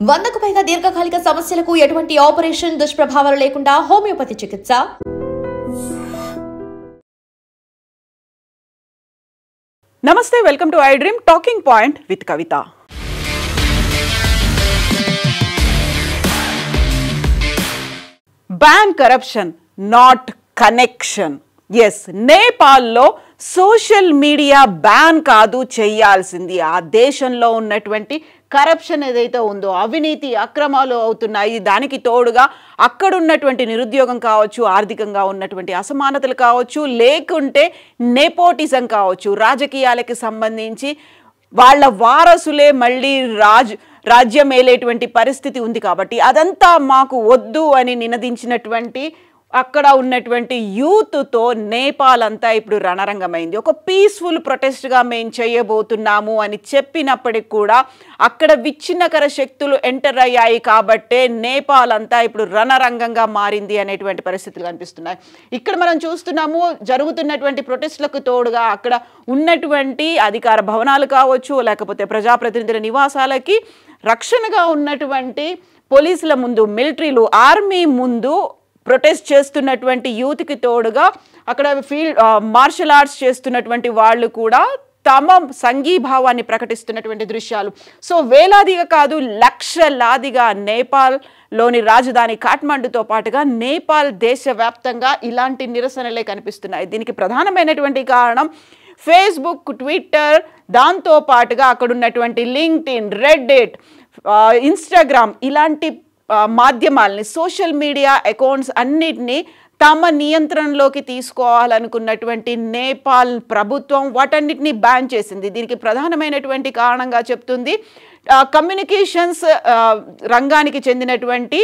100కు పైగా దీర్ఘకాలిక సమస్యలకు ఎటువంటి ఆపరేషన్ దుష్ప్రభావాలు లేకుండా హోమియోపతి చికిత్స. నమస్తే, welcome to iDream talking point with Kavitha. Ban corruption, not connection. Yes, నేపాల్లో సోషల్ మీడియా బ్యాన్ కాదు చేయాల్సింది. ఆ దేశంలో ఉన్నటువంటి కరప్షన్ ఏదైతే ఉందో, అవినీతి అక్రమాలు అవుతున్నాయి. దానికి తోడుగా అక్కడున్నటువంటి నిరుద్యోగం కావచ్చు, ఆర్థికంగా ఉన్నటువంటి అసమానతలు కావచ్చు, లేకుంటే నెపోటిజం కావచ్చు, రాజకీయాలకి సంబంధించి వాళ్ళ వారసులే మళ్ళీ రాజ్యం ఏలేటువంటి పరిస్థితి ఉంది. కాబట్టి అదంతా మాకు వద్దు అని నినదించినటువంటి అక్కడ ఉన్నటువంటి యూత్తో నేపాల్ అంతా ఇప్పుడు రణరంగమైంది. ఒక పీస్ఫుల్ ప్రొటెస్ట్గా మేము చేయబోతున్నాము అని చెప్పినప్పటికి కూడా అక్కడ విచ్ఛిన్నకర శక్తులు ఎంటర్ అయ్యాయి. కాబట్టే నేపాల్ అంతా ఇప్పుడు రణరంగంగా మారింది అనేటువంటి పరిస్థితులు కనిపిస్తున్నాయి. ఇక్కడ మనం చూస్తున్నాము, జరుగుతున్నటువంటి ప్రొటెస్ట్లకు తోడుగా అక్కడ ఉన్నటువంటి అధికార భవనాలు కావచ్చు, లేకపోతే ప్రజాప్రతినిధుల నివాసాలకి రక్షణగా ఉన్నటువంటి పోలీసుల ముందు, మిలిటరీలు, ఆర్మీ ముందు ప్రొటెస్ట్ చేస్తున్నటువంటి యూత్కి తోడుగా అక్కడ మార్షల్ ఆర్ట్స్ చేస్తున్నటువంటి వాళ్ళు కూడా తమ సంఘీభావాన్ని ప్రకటిస్తున్నటువంటి దృశ్యాలు. సో వేలాదిగా కాదు, లక్షలాదిగా నేపాల్లోని రాజధాని కాఠ్మండుతో పాటుగా నేపాల్ దేశవ్యాప్తంగా ఇలాంటి నిరసనలే కనిపిస్తున్నాయి. దీనికి ప్రధానమైనటువంటి కారణం ఫేస్బుక్, ట్విట్టర్, దాంతో పాటుగా అక్కడ ఉన్నటువంటి లింక్డ్ఇన్, రెడ్డిట్, ఇన్స్టాగ్రామ్ ఇలాంటి మాధ్యమాలని, సోషల్ మీడియా అకౌంట్స్ అన్నిటినీ తమ నియంత్రణలోకి తీసుకోవాలనుకున్నటువంటి నేపాల్ ప్రభుత్వం వాటన్నిటినీ బ్యాన్ చేసింది. దీనికి ప్రధానమైనటువంటి కారణంగా చెప్తుంది కమ్యూనికేషన్స్ రంగానికి చెందినటువంటి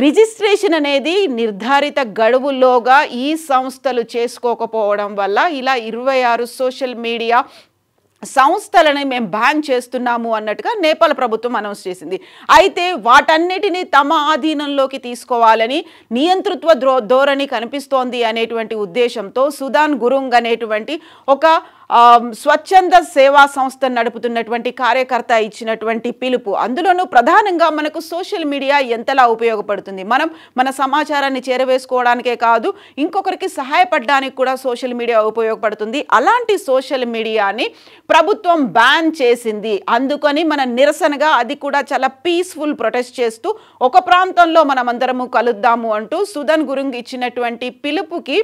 రిజిస్ట్రేషన్ అనేది నిర్ధారిత గడువులోగా ఈ సంస్థలు చేసుకోకపోవడం వల్ల ఇలా 26 సోషల్ మీడియా సంస్థలని మేము బ్యాన్ చేస్తున్నాము అన్నట్టుగా నేపాల్ ప్రభుత్వం అనౌన్స్ చేసింది. అయితే వాటన్నిటినీ తమ ఆధీనంలోకి తీసుకోవాలని నియంతృత్వ ధోరణి కనిపిస్తోంది అనేటువంటి ఉద్దేశంతో సుదాన్ గురుంగ్ అనేటువంటి ఒక స్వచ్ఛంద సేవా సంస్థ నడుపుతున్నటువంటి కార్యకర్త ఇచ్చినటువంటి పిలుపు. అందులోనూ ప్రధానంగా మనకు సోషల్ మీడియా ఎంతలా ఉపయోగపడుతుంది, మనం మన సమాచారాన్ని చేరవేసుకోవడానికే కాదు, ఇంకొకరికి సహాయపడడానికి కూడా సోషల్ మీడియా ఉపయోగపడుతుంది. అలాంటి సోషల్ మీడియాని ప్రభుత్వం బ్యాన్ చేసింది. అందుకని మన నిరసనగా అది కూడా చాలా పీస్ఫుల్ ప్రొటెస్ట్ చేస్తూ ఒక ప్రాంతంలో మనమందరము కలుద్దాము అంటూ సుదాన్ గురుంగ్ ఇచ్చినటువంటి పిలుపుకి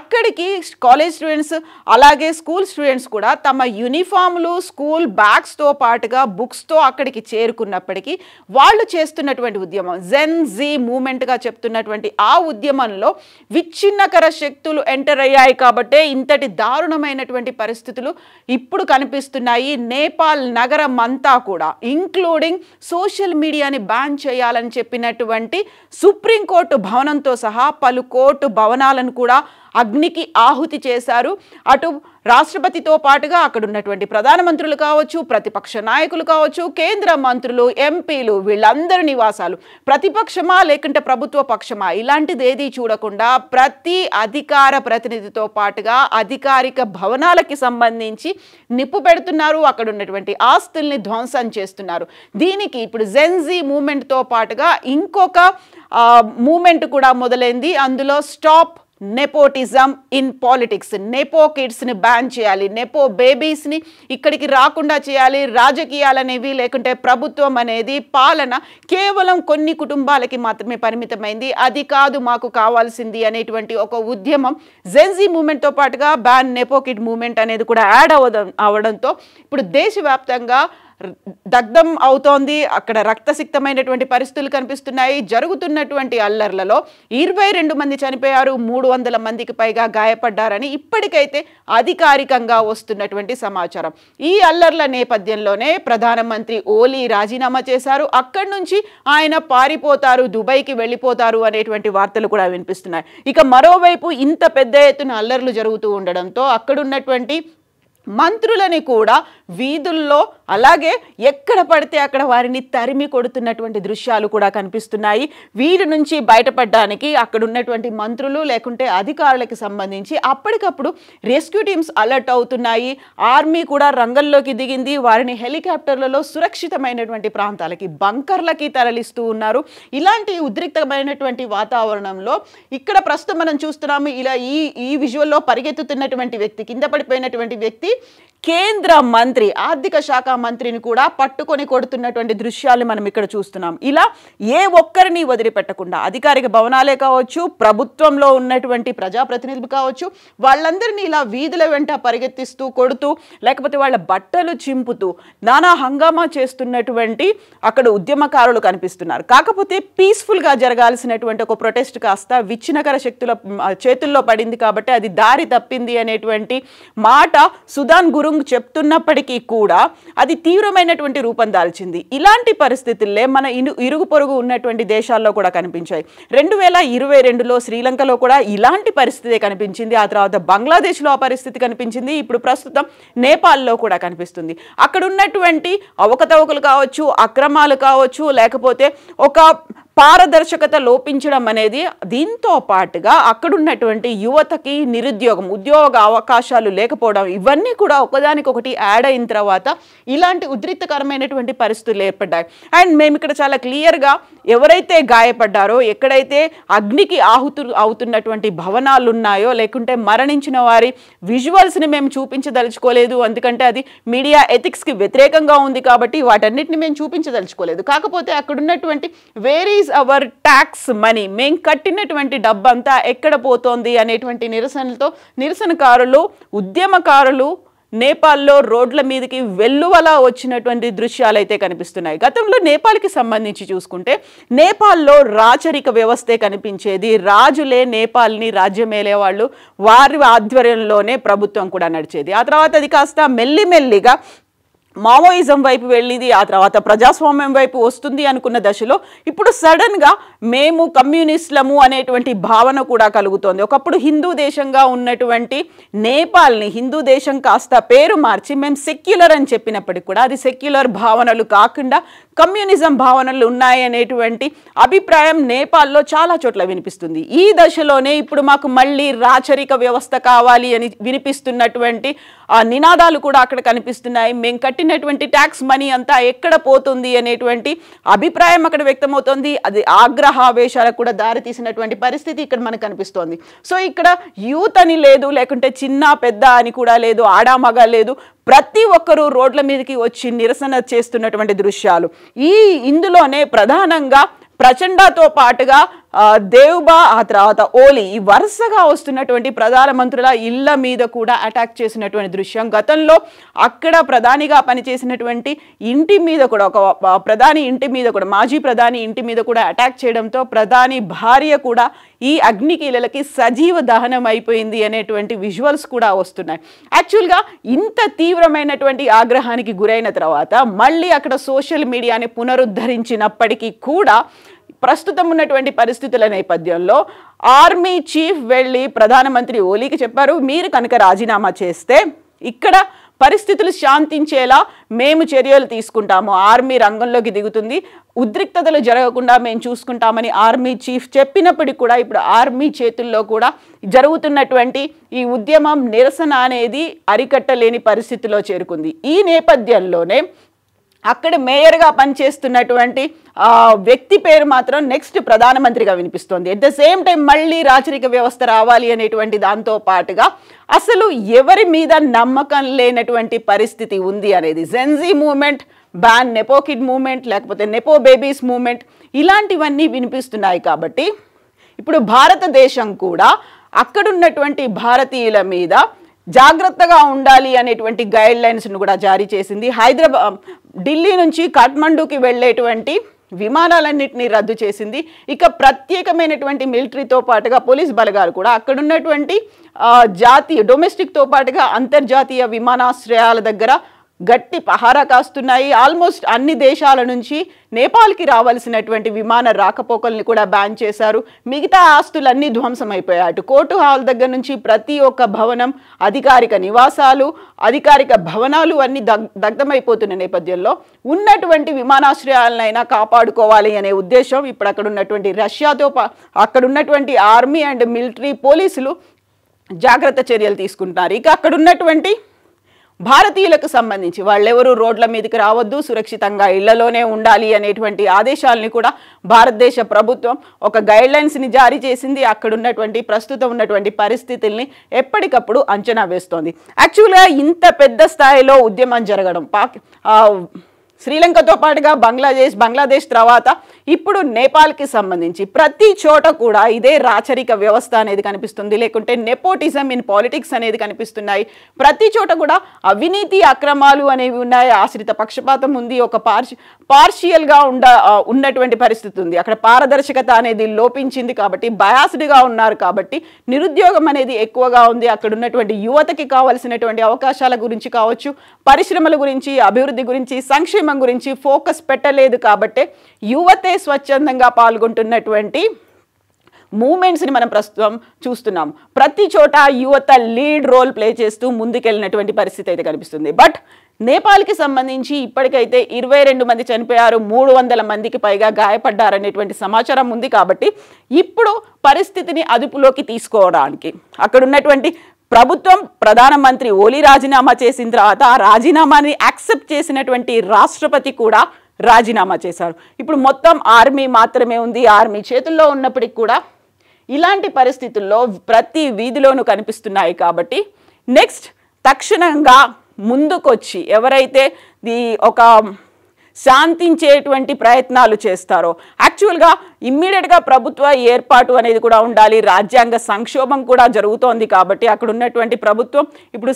అక్కడికి కాలేజ్ స్టూడెంట్స్ అలాగే స్కూల్ స్టూడెంట్స్ కూడా తమ యూనిఫామ్లు, స్కూల్ బ్యాగ్స్తో పాటుగా బుక్స్తో అక్కడికి చేరుకున్నప్పటికీ వాళ్ళు చేస్తున్నటువంటి ఉద్యమం జెన్ జీ మూమెంట్గా చెప్తున్నటువంటి ఆ ఉద్యమంలో విచ్ఛిన్నకర శక్తులు ఎంటర్ అయ్యాయి. కాబట్టే ఇంతటి దారుణమైనటువంటి పరిస్థితులు ఇప్పుడు కనిపిస్తున్నాయి. నేపాల్ నగరం అంతా కూడా ఇంక్లూడింగ్ సోషల్ మీడియాని బ్యాన్ చేయాలని చెప్పినటువంటి సుప్రీంకోర్టు భవనంతో సహా పలు కోర్టు భవనాలను కూడా అగ్నికి ఆహుతి చేశారు. అటు రాష్ట్రపతితో పాటుగా అక్కడ ఉన్నటువంటి ప్రధానమంత్రులు కావచ్చు, ప్రతిపక్ష నాయకులు కావచ్చు, కేంద్ర మంత్రులు, ఎంపీలు, వీళ్ళందరి నివాసాలు ప్రతిపక్షమా లేకుంటే ప్రభుత్వ పక్షమా ఇలాంటిది ఏది చూడకుండా ప్రతి అధికార ప్రతినిధితో పాటుగా అధికారిక భవనాలకి సంబంధించి నిప్పు పెడుతున్నారు. అక్కడ ఉన్నటువంటి ఆస్తుల్ని ధ్వంసం చేస్తున్నారు. దీనికి ఇప్పుడు జెన్జీ మూమెంట్తో పాటుగా ఇంకొక మూమెంట్ కూడా మొదలైంది. అందులో stop nepotism in politics, nepo కిడ్స్ని బ్యాన్ చేయాలి, నెపో బేబీస్ని ఇక్కడికి రాకుండా చేయాలి. రాజకీయాలనేవి లేకుంటే ప్రభుత్వం అనేది పాలన కేవలం కొన్ని కుటుంబాలకి మాత్రమే పరిమితమైంది, అది కాదు మాకు కావాల్సింది అనేటువంటి ఒక ఉద్యమం జెన్జీ మూమెంట్తో పాటుగా బ్యాన్ నెపో కిడ్ మూమెంట్ అనేది కూడా యాడ్ అవడంతో ఇప్పుడు దేశవ్యాప్తంగా దగ్ధం అవుతోంది. అక్కడ రక్తసిక్తమైనటువంటి పరిస్థితులు కనిపిస్తున్నాయి. జరుగుతున్నటువంటి అల్లర్లలో 22 మంది చనిపోయారు, 300 మందికి పైగా గాయపడ్డారని ఇప్పటికైతే అధికారికంగా వస్తున్నటువంటి సమాచారం. ఈ అల్లర్ల నేపథ్యంలోనే ప్రధానమంత్రి ఓలీ రాజీనామా చేశారు. అక్కడి నుంచి ఆయన పారిపోతారు, దుబాయ్కి వెళ్ళిపోతారు అనేటువంటి వార్తలు కూడా వినిపిస్తున్నాయి. ఇక మరోవైపు ఇంత పెద్ద ఎత్తున అల్లర్లు జరుగుతూ ఉండడంతో అక్కడున్నటువంటి మంత్రులని కూడా వీధుల్లో అలాగే ఎక్కడ పడితే అక్కడ వారిని తరిమి కొడుతున్నటువంటి దృశ్యాలు కూడా కనిపిస్తున్నాయి. వీరి నుంచి బయటపడడానికి అక్కడ ఉన్నటువంటి మంత్రులు లేకుంటే అధికారులకు సంబంధించి అప్పటికప్పుడు రెస్క్యూ టీమ్స్ అలర్ట్ అవుతున్నాయి. ఆర్మీ కూడా రంగంలోకి దిగింది. వారిని హెలికాప్టర్లలో సురక్షితమైనటువంటి ప్రాంతాలకి బంకర్లకి తరలిస్తూ ఉన్నారు. ఇలాంటి ఉద్రిక్తమైనటువంటి వాతావరణంలో ఇక్కడ ప్రస్తుతం మనం చూస్తున్నాము. ఇలా ఈ విజువల్లో పరిగెత్తుతున్నటువంటి వ్యక్తి, కింద పడిపోయినటువంటి వ్యక్తి కేంద్ర మంత్రి, ఆర్థిక శాఖ మంత్రిని కూడా పట్టుకొని కొడుతున్నటువంటి దృశ్యాలు మనం ఇక్కడ చూస్తున్నాం. ఇలా ఏ ఒక్కరిని వదిలిపెట్టకుండా అధికారిక భవనాలే కావచ్చు, ప్రభుత్వంలో ఉన్నటువంటి ప్రజాప్రతినిధులు కావచ్చు, వాళ్ళందరినీ ఇలా వీధుల వెంట పరిగెత్తిస్తూ కొడుతూ లేకపోతే వాళ్ళ బట్టలు చింపుతూ నానా హంగామా చేస్తున్నటువంటి అక్కడ ఉద్యమకారులు కనిపిస్తున్నారు. కాకపోతే పీస్ఫుల్గా జరగాల్సినటువంటి ఒక ప్రొటెస్ట్ కాస్త విచ్ఛిన్నకర శక్తుల చేతుల్లో పడింది కాబట్టి అది దారి తప్పింది అనేటువంటి మాట సుదాన్ గురుంగ్ చెప్తున్నప్పటికీ కూడా అది తీవ్రమైనటువంటి రూపం దాల్చింది. ఇలాంటి పరిస్థితుల్లో మన ఇరుగు పొరుగు ఉన్నటువంటి దేశాల్లో కూడా కనిపించాయి. 2022లో శ్రీలంకలో కూడా ఇలాంటి పరిస్థితి కనిపించింది. ఆ తర్వాత బంగ్లాదేశ్లో ఆ పరిస్థితి కనిపించింది. ఇప్పుడు ప్రస్తుతం నేపాల్లో కూడా కనిపిస్తుంది. అక్కడ ఉన్నటువంటి అవకతవకలు కావచ్చు, అక్రమాలు కావచ్చు, లేకపోతే ఒక పారదర్శకత లోపించడం అనేది, దీంతో పాటుగా అక్కడున్నటువంటి యువతకి నిరుద్యోగం, ఉద్యోగ అవకాశాలు లేకపోవడం, ఇవన్నీ కూడా ఒకదానికొకటి యాడ్ అయిన తర్వాత ఇలాంటి ఉద్రిక్తకరమైనటువంటి పరిస్థితులు ఏర్పడ్డాయి. అండ్ మేము ఇక్కడ చాలా క్లియర్గా ఎవరైతే గాయపడ్డారో, ఎక్కడైతే అగ్నికి అవుతున్నటువంటి భవనాలు ఉన్నాయో లేకుంటే మరణించిన వారి విజువల్స్ని మేము చూపించదలుచుకోలేదు. ఎందుకంటే అది మీడియా ఎథిక్స్కి వ్యతిరేకంగా ఉంది కాబట్టి వాటన్నిటిని మేము చూపించదలుచుకోలేదు. కాకపోతే అక్కడ ఉన్నటువంటి వేరీ అవర్ ట్యాక్స్ మనీ, మేము కట్టినటువంటి డబ్బంతా ఎక్కడ పోతోంది అనేటువంటి నిరసనకారులు, ఉద్యమకారులు నేపాల్లో రోడ్ల మీదకి వెల్లువలా వచ్చినటువంటి దృశ్యాలు అయితే కనిపిస్తున్నాయి. గతంలో నేపాల్కి సంబంధించి చూసుకుంటే నేపాల్లో రాచరిక వ్యవస్థే కనిపించేది. రాజులే నేపాల్ని రాజ్యమేలే వాళ్ళు, వారి ఆధ్వర్యంలోనే ప్రభుత్వం కూడా నడిచేది. ఆ తర్వాత అది కాస్త మెల్లిమెల్లిగా మావోయిజం వైపు వెళ్ళింది. ఆ తర్వాత ప్రజాస్వామ్యం వైపు వస్తుంది అనుకున్న దశలో ఇప్పుడు సడన్గా మేము కమ్యూనిస్టులము అనేటువంటి భావన కూడా కలుగుతోంది. ఒకప్పుడు హిందూ దేశంగా ఉన్నటువంటి నేపాల్ని హిందూ దేశం కాస్త పేరు మార్చి మేము సెక్యులర్ అని చెప్పినప్పటికీ కూడా అది సెక్యులర్ భావనలు కాకుండా కమ్యూనిజం భావనలు ఉన్నాయి అనేటువంటి అభిప్రాయం నేపాల్లో చాలా చోట్ల వినిపిస్తుంది. ఈ దశలోనే ఇప్పుడు మాకు మళ్ళీ రాచరిక వ్యవస్థ కావాలి అని వినిపిస్తున్నటువంటి నినాదాలు కూడా అక్కడ కనిపిస్తున్నాయి. మేము కట్టినటువంటి ట్యాక్స్ మనీ అంతా ఎక్కడ పోతుంది అనేటువంటి అభిప్రాయం అక్కడ వ్యక్తమవుతోంది. అది ఆగ్రహావేశాలకు కూడా దారి తీసినటువంటి పరిస్థితి ఇక్కడ మనకు కనిపిస్తోంది. సో ఇక్కడ యూత్ అని లేదు, లేకుంటే చిన్న పెద్ద అని కూడా లేదు, ఆడామగ లేదు, ప్రతి ఒక్కరూ రోడ్ల మీదకి వచ్చి నిరసన చేస్తున్నటువంటి దృశ్యాలు. ఇందులోనే ప్రధానంగా ప్రచండతో పాటుగా దేవ్బా, ఆ తర్వాత ఓలీ, ఈ వరుసగా వస్తున్నటువంటి ప్రధానమంత్రుల ఇళ్ల మీద కూడా అటాక్ చేసినటువంటి దృశ్యం. గతంలో అక్కడ ప్రధానిగా పనిచేసినటువంటి ఇంటి మీద కూడా, ఒక ప్రధాని ఇంటి మీద కూడా, మాజీ ప్రధాని ఇంటి మీద కూడా అటాక్ చేయడంతో ప్రధాని భార్య కూడా ఈ అగ్నికీలలకి సజీవ దహనం అయిపోయింది అనేటువంటి విజువల్స్ కూడా వస్తున్నాయి. యాక్చువల్గా ఇంత తీవ్రమైనటువంటి ఆగ్రహానికి గురైన తర్వాత మళ్ళీ అక్కడ సోషల్ మీడియాని పునరుద్ధరించినప్పటికీ కూడా ప్రస్తుతం ఉన్నటువంటి పరిస్థితుల నేపథ్యంలో ఆర్మీ చీఫ్ వెళ్ళి ప్రధానమంత్రి ఓలీకి చెప్పారు, మీరు కనుక రాజీనామా చేస్తే ఇక్కడ పరిస్థితులు శాంతించేలా మేము చర్యలు తీసుకుంటాము, ఆర్మీ రంగంలోకి దిగుతుంది, ఉద్రిక్తతలు జరగకుండా మేము చూసుకుంటామని ఆర్మీ చీఫ్ చెప్పినప్పటికీ కూడా ఇప్పుడు ఆర్మీ చేతుల్లో కూడా జరుగుతున్నటువంటి ఈ ఉద్యమం, నిరసన అనేది అరికట్టలేని పరిస్థితిలో చేరుకుంది. ఈ నేపథ్యంలోనే అక్కడ మేయర్గా పనిచేస్తున్నటువంటి వ్యక్తి పేరు మాత్రం నెక్స్ట్ ప్రధానమంత్రిగా వినిపిస్తోంది. ఎట్ ద సేమ్ టైం మళ్ళీ రాచరిక వ్యవస్థ రావాలి అనేటువంటి దాంతో పాటుగా అసలు ఎవరి మీద నమ్మకం లేనటువంటి పరిస్థితి ఉంది అనేది, Gen Z movement, ban nepo kid movement, లేకపోతే నెపో బేబీస్ మూవ్మెంట్, ఇలాంటివన్నీ వినిపిస్తున్నాయి. కాబట్టి ఇప్పుడు భారతదేశం కూడా అక్కడున్నటువంటి భారతీయుల మీద జాగ్రత్తగా ఉండాలి అనేటువంటి గైడ్ లైన్స్ను కూడా జారీ చేసింది. ఢిల్లీ నుంచి కాఠ్మండూకి వెళ్ళేటువంటి విమానాలన్నింటినీ రద్దు చేసింది. ఇక ప్రత్యేకమైనటువంటి మిలిటరీతో పాటుగా పోలీస్ బలగాలు కూడా అక్కడున్నటువంటి డొమెస్టిక్తో పాటుగా అంతర్జాతీయ విమానాశ్రయాల దగ్గర గట్టి పహారా కాస్తున్నాయి. ఆల్మోస్ట్ అన్ని దేశాల నుంచి నేపాల్కి రావాల్సినటువంటి విమాన రాకపోకల్ని కూడా బ్యాన్ చేశారు. మిగతా ఆస్తులన్నీ ధ్వంసమైపోయాయి. అటు కోర్టు హాల్ దగ్గర నుంచి ప్రతి ఒక్క భవనం, అధికారిక నివాసాలు, అధికారిక భవనాలు అన్ని దగ్ధమైపోతున్న నేపథ్యంలో ఉన్నటువంటి విమానాశ్రయాలనైనా కాపాడుకోవాలి అనే ఉద్దేశం ఇప్పుడు అక్కడ ఉన్నటువంటి రష్యాతో అక్కడ ఉన్నటువంటి ఆర్మీ అండ్ మిలిటరీ పోలీసులు జాగ్రత్త చర్యలు తీసుకుంటున్నారు. ఇక అక్కడ ఉన్నటువంటి భారతీయులకు సంబంధించి వాళ్ళెవరూ రోడ్ల మీదకి రావద్దు, సురక్షితంగా ఇళ్లలోనే ఉండాలి అనేటువంటి ఆదేశాలని కూడా భారతదేశ ప్రభుత్వం ఒక గైడ్లైన్స్ని జారీ చేసింది. అక్కడ ఉన్నటువంటి ప్రస్తుతం ఉన్నటువంటి పరిస్థితుల్ని ఎప్పటికప్పుడు అంచనా వేస్తోంది. యాక్చువల్గా ఇంత పెద్ద స్థాయిలో ఉద్యమం జరగడం శ్రీలంకతో పాటుగా బంగ్లాదేశ్ తర్వాత ఇప్పుడు నేపాల్కి సంబంధించి ప్రతి చోట కూడా ఇదే రాచరిక వ్యవస్థ అనేది కనిపిస్తుంది, లేకుంటే నెపోటిజం ఇన్ పాలిటిక్స్ అనేది కనిపిస్తున్నాయి. ప్రతి చోట కూడా అవినీతి అక్రమాలు అనేవి ఉన్నాయి, ఆశ్రిత పక్షపాతం ఉంది, ఒక పార్షియల్గా ఉన్నటువంటి పరిస్థితి ఉంది. అక్కడ పారదర్శకత అనేది లోపించింది కాబట్టి, బయాస్డ్గా ఉన్నారు కాబట్టి నిరుద్యోగం అనేది ఎక్కువగా ఉంది. అక్కడ ఉన్నటువంటి యువతకి కావాల్సినటువంటి అవకాశాల గురించి కావచ్చు, పరిశ్రమల గురించి, అభివృద్ధి గురించి, సంక్షేమం గురించి ఫోకస్ పెట్టలేదు కాబట్టి యువతే స్వచ్ఛందంగా పాల్గొంటున్నటువంటి మూమెంట్స్ని మనం ప్రస్తుతం చూస్తున్నాం. ప్రతి చోట యువత లీడ్ రోల్ ప్లే చేస్తూ ముందుకెళ్ళినటువంటి పరిస్థితి అయితే కనిపిస్తుంది. బట్ నేపాల్కి సంబంధించి ఇప్పటికైతే 22 మంది చనిపోయారు, 300 మందికి పైగా గాయపడ్డారనేటువంటి సమాచారం ఉంది. కాబట్టి ఇప్పుడు పరిస్థితిని అదుపులోకి తీసుకోవడానికి అక్కడ ఉన్నటువంటి ప్రభుత్వం, ప్రధానమంత్రి ఓలీ రాజీనామా చేసిన తర్వాత ఆ రాజీనామాని యాక్సెప్ట్ చేసినటువంటి రాష్ట్రపతి కూడా రాజీనామా చేశారు. ఇప్పుడు మొత్తం ఆర్మీ మాత్రమే ఉంది. ఆర్మీ చేతుల్లో ఉన్నప్పటికీ కూడా ఇలాంటి పరిస్థితుల్లో ప్రతి వీధిలోనూ కనిపిస్తున్నాయి. కాబట్టి నెక్స్ట్ తక్షణంగా ముందుకొచ్చి ఎవరైతే ఒక శాంతించేటువంటి ప్రయత్నాలు చేస్తారో, యాక్చువల్గా ఇమ్మీడియట్గా ప్రభుత్వ ఏర్పాటు అనేది కూడా ఉండాలి. రాజ్యాంగ సంక్షోభం కూడా జరుగుతోంది కాబట్టి అక్కడ ఉన్నటువంటి ప్రభుత్వం ఇప్పుడు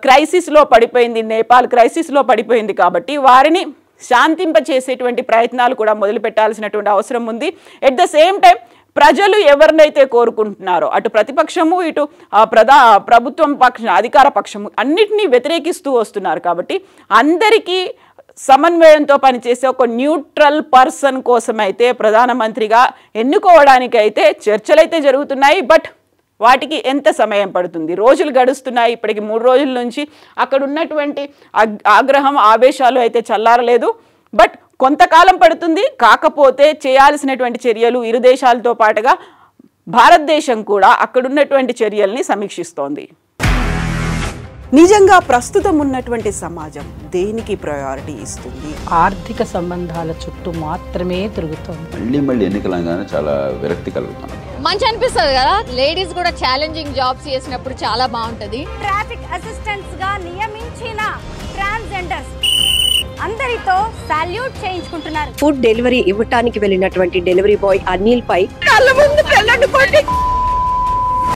క్రైసిస్లో పడిపోయింది, నేపాల్ క్రైసిస్లో పడిపోయింది కాబట్టి వారిని శాంతింపచేసేటువంటి ప్రయత్నాలు కూడా మొదలు పెట్టాల్సినటువంటి అవసరం ఉంది. ఎట్ ద సేమ్ టైం ప్రజలు ఎవరినైతే కోరుకుంటున్నారో అటు ప్రతిపక్షము, ఇటు ప్రభుత్వం పక్షం, అధికార పక్షము అన్నిటినీ వ్యతిరేకిస్తూ వస్తున్నారు. కాబట్టి అందరికీ సమన్వయంతో పనిచేసే ఒక న్యూట్రల్ పర్సన్ కోసం అయితే ప్రధానమంత్రిగా ఎన్నుకోవడానికైతే చర్చలైతే జరుగుతున్నాయి. బట్ వాటికి ఎంత సమయం పడుతుంది? రోజులు గడుస్తున్నాయి. ఇప్పటికి 3 రోజుల నుంచి అక్కడ ఉన్నటువంటి ఆగ్రహం, ఆవేశాలు అయితే చల్లారలేదు. బట్ కొంతకాలం పడుతుంది. కాకపోతే చేయాల్సినటువంటి చర్యలు ఇరు దేశాలతో పాటుగా భారతదేశం కూడా అక్కడున్నటువంటి చర్యల్ని సమీక్షిస్తోంది. నిజంగా ప్రస్తుతం ఉన్నటువంటి సమాజం దేనికి ప్రయారిటీ ఇస్తుంది? ఆర్థిక సంబంధాల చుట్టూ మాత్రమే తిరుగుతుంది. మళ్ళీ ఎన్నికలంగానే చాలా విరక్తి కలుగుతాను. మంచి అనిపిస్తుంది కదా, లేడీస్ కూడా ఛాలెంజింగ్ జాబ్స్ చేసినప్పుడు చాలా బాగుంటది. ట్రాఫిక్ అసిస్టెంట్స్ గా నియమించిన ట్రాన్స్జెండర్స్ అందరితో సాల్యూట్ చేయించుకుంటున్నారు. ఫుడ్ డెలివరీ ఇవ్వటానికి వెళ్ళినటువంటి డెలివరీ బాయ్ అనిల్ పై కళ్ళ ముందు